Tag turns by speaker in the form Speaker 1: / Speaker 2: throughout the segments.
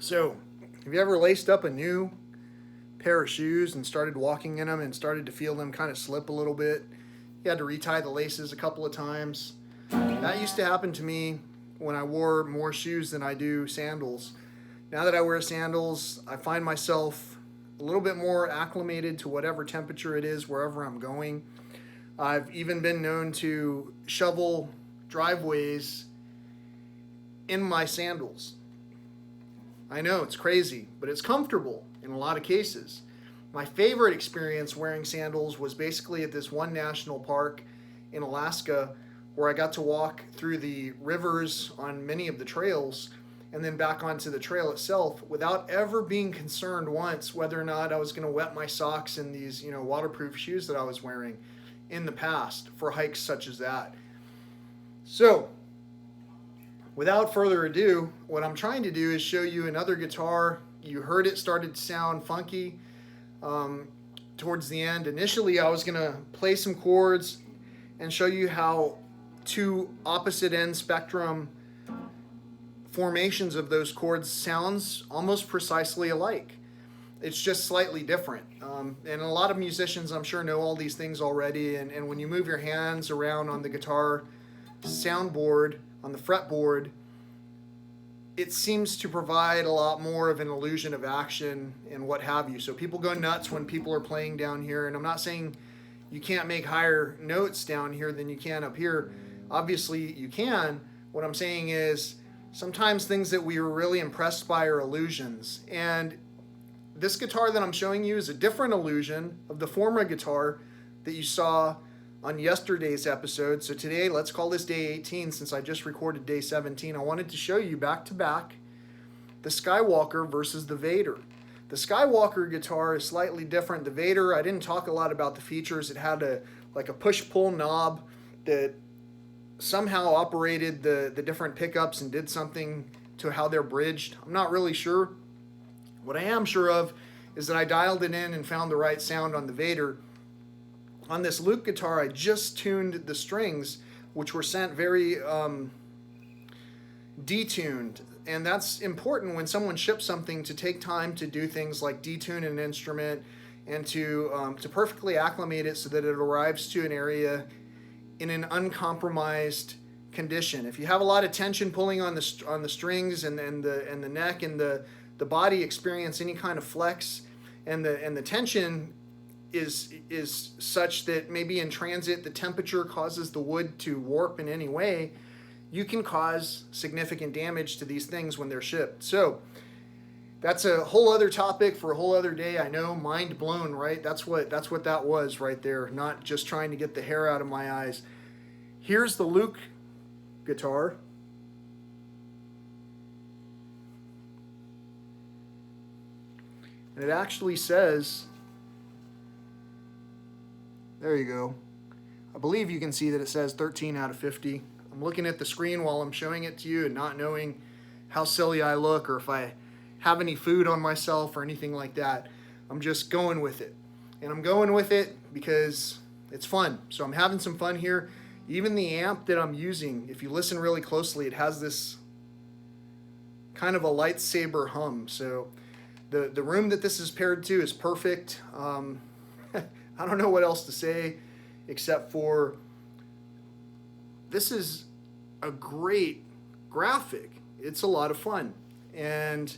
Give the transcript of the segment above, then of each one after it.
Speaker 1: So, have you ever laced up a new pair of shoes and started walking in them and started to feel them kind of slip a little bit? You had to retie the laces a couple of times. That used to happen to me when I wore more shoes than I do sandals. Now that I wear sandals, I find myself a little bit more acclimated to whatever temperature it is wherever I'm going. I've even been known to shovel driveways in my sandals. I know it's crazy, but it's comfortable in a lot of cases. My favorite experience wearing sandals was basically at this one national park in Alaska where I got to walk through the rivers on many of the trails and then back onto the trail itself without ever being concerned once whether or not I was going to wet my socks in these, waterproof shoes that I was wearing in the past for hikes such as that. So, without further ado, what I'm trying to do is show you another guitar. You heard it started to sound funky towards the end. Initially, I was going to play some chords and show you how two opposite end spectrum formations of those chords sounds almost precisely alike. It's just slightly different. And a lot of musicians, I'm sure, know all these things already. And when you move your hands around on the guitar soundboard, on the fretboard, it seems to provide a lot more of an illusion of action and what have you. So people go nuts when people are playing down here. And I'm not saying you can't make higher notes down here than you can up here. Obviously you can. What I'm saying is sometimes things that we were really impressed by are illusions. And this guitar that I'm showing you is a different illusion of the former guitar that you saw on yesterday's episode. So today, let's call this day 18 since I just recorded day 17. I wanted to show you back to back the Skywalker versus the Vader. The Skywalker guitar is slightly different. The Vader, I didn't talk a lot about the features. It had a push-pull knob that somehow operated the different pickups and did something to how they're bridged. I'm not really sure. What I am sure of is that I dialed it in and found the right sound on the Vader. On this Luke guitar, I just tuned the strings, which were sent very detuned. And that's important when someone ships something, to take time to do things like detune an instrument and to perfectly acclimate it so that it arrives to an area in an uncompromised condition. If you have a lot of tension pulling on the strings and the neck and the body experience any kind of flex, and the tension is such that maybe in transit the temperature causes the wood to warp in any way, you can cause significant damage to these things when they're shipped. So that's a whole other topic for a whole other day. I know, mind blown, right? That's what that was right there. Not just trying to get the hair out of my eyes. Here's the Luke guitar. And it actually says, there you go. I believe you can see that it says 13 out of 50. I'm looking at the screen while I'm showing it to you and not knowing how silly I look or if I have any food on myself or anything like that. I'm just going with it. And I'm going with it because it's fun. So I'm having some fun here. Even the amp that I'm using, if you listen really closely, it has this kind of a lightsaber hum. So the room that this is paired to is perfect. I don't know what else to say except for this is a great graphic. It's a lot of fun. And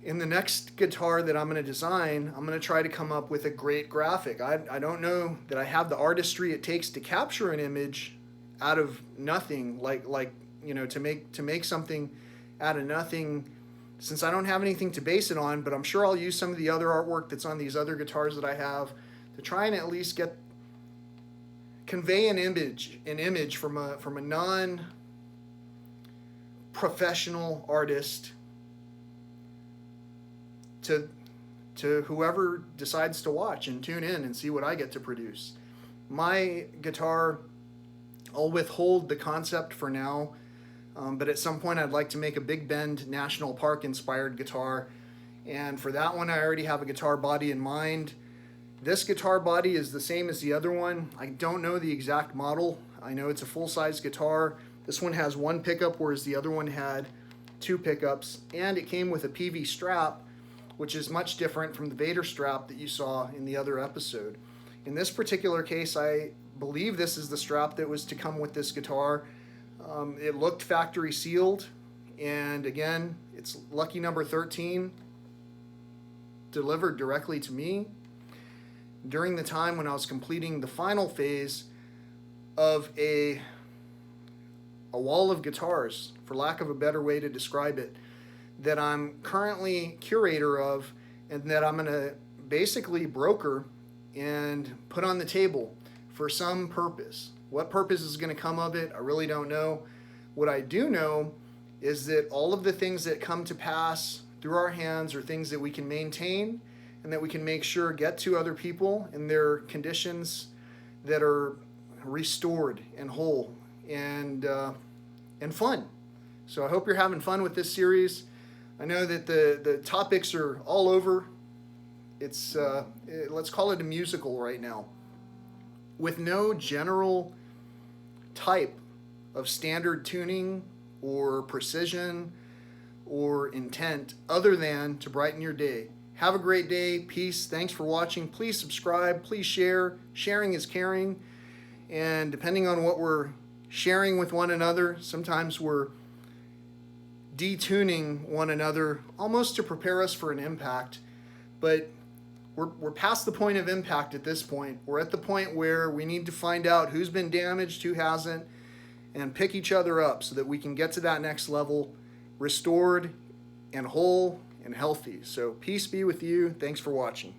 Speaker 1: in the next guitar that I'm going to design, I'm going to try to come up with a great graphic. I don't know that I have the artistry it takes to capture an image out of nothing, to make something out of nothing, since I don't have anything to base it on. But I'm sure I'll use some of the other artwork that's on these other guitars that I have to try and at least convey an image from a non-professional artist to whoever decides to watch and tune in and see what I get to produce. My guitar, I'll withhold the concept for now, but at some point I'd like to make a Big Bend National Park inspired guitar, and for that one I already have a guitar body in mind. This guitar body is the same as the other one. I don't know the exact model. I know it's a full-size guitar. This one has one pickup, whereas the other one had 2 pickups, and it came with a PV strap, which is much different from the Vader strap that you saw in the other episode. In this particular case, I believe this is the strap that was to come with this guitar. It looked factory sealed, and again, it's lucky number 13, delivered directly to me during the time when I was completing the final phase of a wall of guitars, for lack of a better way to describe it, that I'm currently curator of, and that I'm going to basically broker and put on the table for some purpose. What purpose is going to come of it, I really don't know. What I do know is that all of the things that come to pass through our hands are things that we can maintain and that we can make sure get to other people in their conditions that are restored and whole and fun. So I hope you're having fun with this series. I know that the topics are all over. It's let's call it a musical right now, with no general type of standard tuning or precision or intent other than to brighten your day. Have a great day. Peace. Thanks for watching. Please subscribe. Please share. Sharing is caring. And depending on what we're sharing with one another, sometimes we're detuning one another almost to prepare us for an impact. But we're past the point of impact at this point. We're at the point where we need to find out who's been damaged, who hasn't, and pick each other up so that we can get to that next level restored and whole and healthy. So peace be with you. Thanks for watching.